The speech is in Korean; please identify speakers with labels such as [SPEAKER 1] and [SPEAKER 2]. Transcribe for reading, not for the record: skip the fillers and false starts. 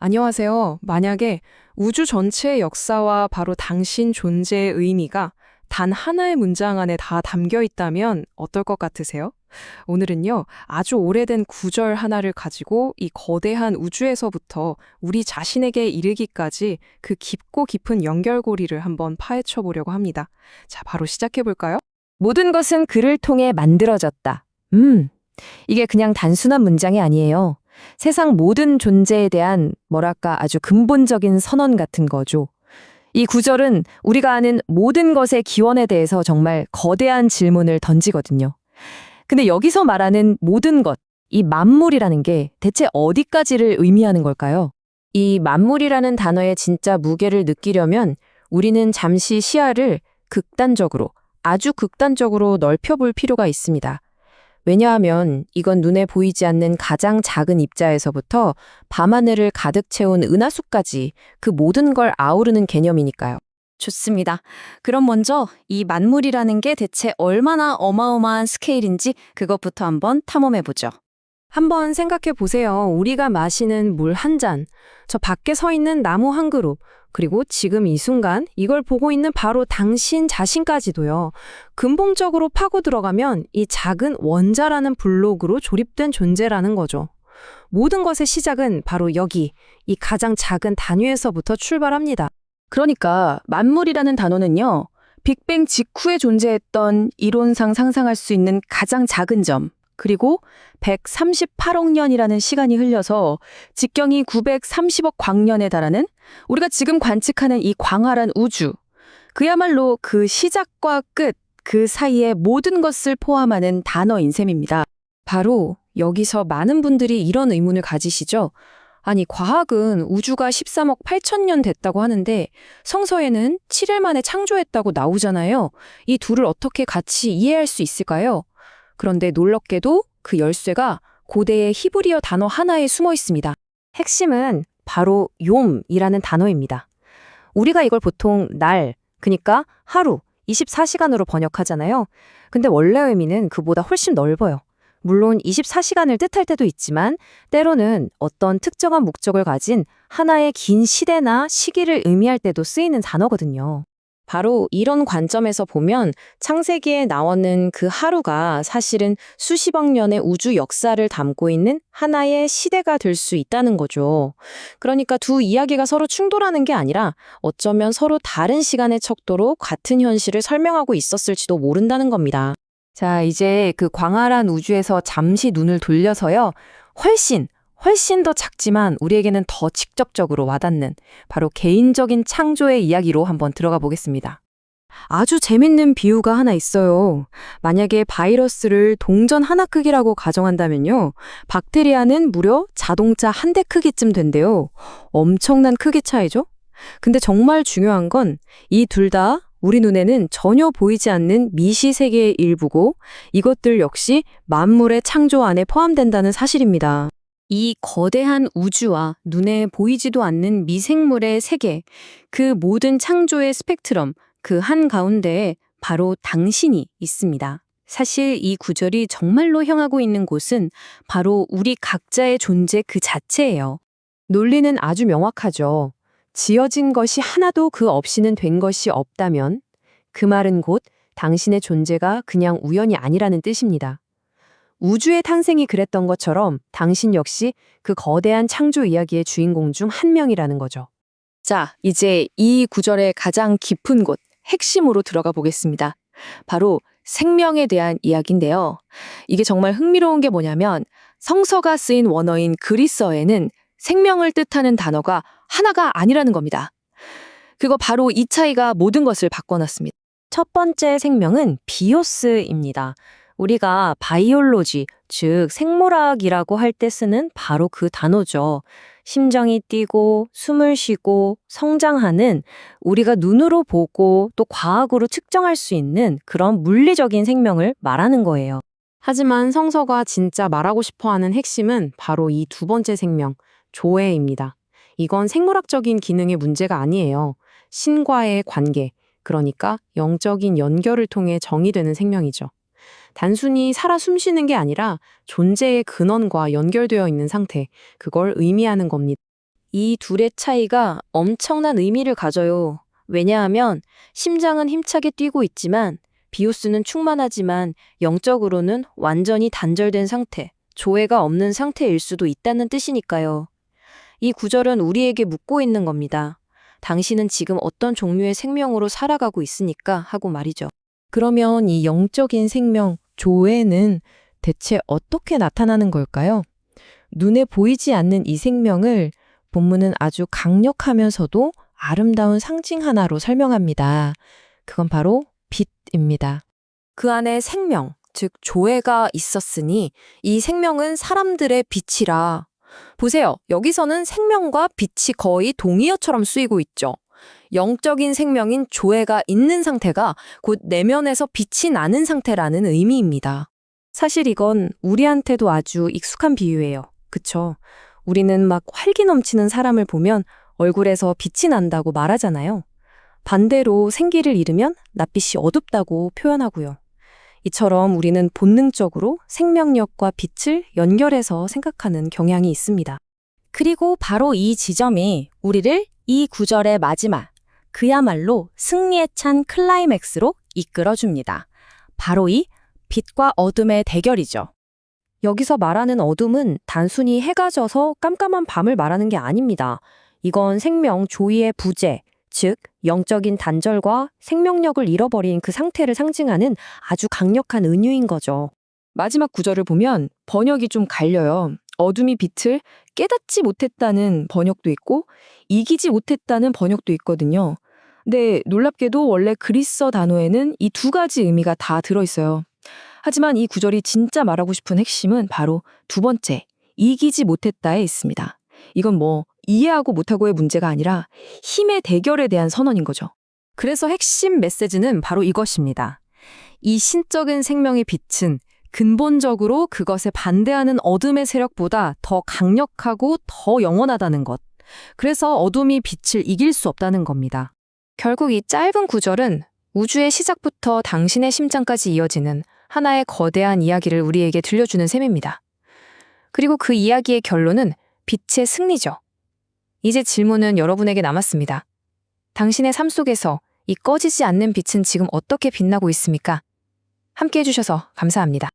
[SPEAKER 1] 안녕하세요. 만약에 우주 전체의 역사와 바로 당신 존재의 의미가 단 하나의 문장 안에 다 담겨 있다면 어떨 것 같으세요? 오늘은요, 아주 오래된 구절 하나를 가지고 이 거대한 우주에서부터 우리 자신에게 이르기까지 그 깊고 깊은 연결고리를 한번 파헤쳐 보려고 합니다. 자, 바로 시작해 볼까요?
[SPEAKER 2] 모든 것은 그를 통해 만들어졌다. 이게 그냥 단순한 문장이 아니에요. 세상 모든 존재에 대한 뭐랄까 아주 근본적인 선언 같은 거죠. 이 구절은 우리가 아는 모든 것의 기원에 대해서 정말 거대한 질문을 던지거든요. 근데 여기서 말하는 모든 것, 이 만물이라는 게 대체 어디까지를 의미하는 걸까요? 이 만물이라는 단어의 진짜 무게를 느끼려면 우리는 잠시 시야를 극단적으로, 아주 극단적으로 넓혀볼 필요가 있습니다. 왜냐하면 이건 눈에 보이지 않는 가장 작은 입자에서부터 밤하늘을 가득 채운 은하수까지 그 모든 걸 아우르는 개념이니까요. 좋습니다. 그럼 먼저 이 만물이라는 게 대체 얼마나 어마어마한 스케일인지 그것부터 한번 탐험해보죠.
[SPEAKER 1] 한번 생각해 보세요. 우리가 마시는 물 한 잔, 저 밖에 서 있는 나무 한 그룹, 그리고 지금 이 순간 이걸 보고 있는 바로 당신 자신까지도요. 근본적으로 파고 들어가면 이 작은 원자라는 블록으로 조립된 존재라는 거죠. 모든 것의 시작은 바로 여기, 이 가장 작은 단위에서부터 출발합니다.
[SPEAKER 2] 그러니까 만물이라는 단어는요, 빅뱅 직후에 존재했던 이론상 상상할 수 있는 가장 작은 점, 그리고 138억 년이라는 시간이 흘려서 직경이 930억 광년에 달하는 우리가 지금 관측하는 이 광활한 우주, 그야말로 그 시작과 끝, 그 사이의 모든 것을 포함하는 단어인 셈입니다. 바로 여기서 많은 분들이 이런 의문을 가지시죠. 아니, 과학은 우주가 13억 8천 년 됐다고 하는데 성서에는 7일 만에 창조했다고 나오잖아요. 이 둘을 어떻게 같이 이해할 수 있을까요? 그런데 놀랍게도 그 열쇠가 고대의 히브리어 단어 하나에 숨어 있습니다. 핵심은 바로 욤이라는 단어입니다. 우리가 이걸 보통 날, 그러니까 하루, 24시간으로 번역하잖아요. 근데 원래 의미는 그보다 훨씬 넓어요. 물론 24시간을 뜻할 때도 있지만 때로는 어떤 특정한 목적을 가진 하나의 긴 시대나 시기를 의미할 때도 쓰이는 단어거든요. 바로 이런 관점에서 보면 창세기에 나오는 그 하루가 사실은 수십억 년의 우주 역사를 담고 있는 하나의 시대가 될 수 있다는 거죠. 그러니까 두 이야기가 서로 충돌하는 게 아니라 어쩌면 서로 다른 시간의 척도로 같은 현실을 설명하고 있었을지도 모른다는 겁니다. 자, 이제 그 광활한 우주에서 잠시 눈을 돌려서요. 훨씬 더 작지만 우리에게는 더 직접적으로 와닿는 바로 개인적인 창조의 이야기로 한번 들어가 보겠습니다. 아주 재밌는 비유가 하나 있어요. 만약에 바이러스를 동전 하나 크기라고 가정한다면요. 박테리아는 무려 자동차 한 대 크기쯤 된대요. 엄청난 크기 차이죠? 근데 정말 중요한 건 이 둘 다 우리 눈에는 전혀 보이지 않는 미시 세계의 일부고 이것들 역시 만물의 창조 안에 포함된다는 사실입니다. 이 거대한 우주와 눈에 보이지도 않는 미생물의 세계, 그 모든 창조의 스펙트럼, 그 한가운데에 바로 당신이 있습니다. 사실 이 구절이 정말로 향하고 있는 곳은 바로 우리 각자의 존재 그 자체예요. 논리는 아주 명확하죠. 지어진 것이 하나도 그 없이는 된 것이 없다면 그 말은 곧 당신의 존재가 그냥 우연이 아니라는 뜻입니다. 우주의 탄생이 그랬던 것처럼 당신 역시 그 거대한 창조 이야기의 주인공 중 한 명이라는 거죠. 자, 이제 이 구절의 가장 깊은 곳, 핵심으로 들어가 보겠습니다. 바로 생명에 대한 이야기인데요. 이게 정말 흥미로운 게 뭐냐면 성서가 쓰인 원어인 그리스어에는 생명을 뜻하는 단어가 하나가 아니라는 겁니다. 그거 바로 이 차이가 모든 것을 바꿔놨습니다. 첫 번째 생명은 비오스입니다. 우리가 바이올로지, 즉 생물학이라고 할 때 쓰는 바로 그 단어죠. 심장이 뛰고 숨을 쉬고 성장하는 우리가 눈으로 보고 또 과학으로 측정할 수 있는 그런 물리적인 생명을 말하는 거예요. 하지만 성서가 진짜 말하고 싶어하는 핵심은 바로 이 두 번째 생명, 조회입니다. 이건 생물학적인 기능의 문제가 아니에요. 신과의 관계, 그러니까 영적인 연결을 통해 정의되는 생명이죠. 단순히 살아 숨쉬는 게 아니라 존재의 근원과 연결되어 있는 상태, 그걸 의미하는 겁니다. 이 둘의 차이가 엄청난 의미를 가져요. 왜냐하면 심장은 힘차게 뛰고 있지만 비호수는 충만하지만 영적으로는 완전히 단절된 상태, 조회가 없는 상태일 수도 있다는 뜻이니까요. 이 구절은 우리에게 묻고 있는 겁니다. 당신은 지금 어떤 종류의 생명으로 살아가고 있으니까 하고 말이죠.
[SPEAKER 1] 그러면 이 영적인 생명, 조회는 대체 어떻게 나타나는 걸까요? 눈에 보이지 않는 이 생명을 본문은 아주 강력하면서도 아름다운 상징 하나로 설명합니다. 그건 바로 빛입니다.
[SPEAKER 2] 그 안에 생명, 즉 조회가 있었으니 이 생명은 사람들의 빛이라. 보세요. 여기서는 생명과 빛이 거의 동의어처럼 쓰이고 있죠. 영적인 생명인 조회가 있는 상태가 곧 내면에서 빛이 나는 상태라는 의미입니다.
[SPEAKER 1] 사실 이건 우리한테도 아주 익숙한 비유예요. 그쵸? 우리는 막 활기 넘치는 사람을 보면 얼굴에서 빛이 난다고 말하잖아요. 반대로 생기를 잃으면 낯빛이 어둡다고 표현하고요. 이처럼 우리는 본능적으로 생명력과 빛을 연결해서 생각하는 경향이 있습니다.
[SPEAKER 2] 그리고 바로 이 지점이 우리를 이 구절의 마지막, 그야말로 승리에 찬 클라이맥스로 이끌어줍니다. 바로 이 빛과 어둠의 대결이죠. 여기서 말하는 어둠은 단순히 해가 져서 깜깜한 밤을 말하는 게 아닙니다. 이건 생명 조이의 부재, 즉 영적인 단절과 생명력을 잃어버린 그 상태를 상징하는 아주 강력한 은유인 거죠.
[SPEAKER 1] 마지막 구절을 보면 번역이 좀 갈려요. 어둠이 빛을 깨닫지 못했다는 번역도 있고 이기지 못했다는 번역도 있거든요. 근데 놀랍게도 원래 그리스어 단어에는 이 두 가지 의미가 다 들어있어요. 하지만 이 구절이 진짜 말하고 싶은 핵심은 바로 두 번째, 이기지 못했다에 있습니다. 이건 뭐 이해하고 못하고의 문제가 아니라 힘의 대결에 대한 선언인 거죠.
[SPEAKER 2] 그래서 핵심 메시지는 바로 이것입니다. 이 신적인 생명의 빛은 근본적으로 그것에 반대하는 어둠의 세력보다 더 강력하고 더 영원하다는 것. 그래서 어둠이 빛을 이길 수 없다는 겁니다. 결국 이 짧은 구절은 우주의 시작부터 당신의 심장까지 이어지는 하나의 거대한 이야기를 우리에게 들려주는 셈입니다. 그리고 그 이야기의 결론은 빛의 승리죠. 이제 질문은 여러분에게 남았습니다. 당신의 삶 속에서 이 꺼지지 않는 빛은 지금 어떻게 빛나고 있습니까? 함께 해주셔서 감사합니다.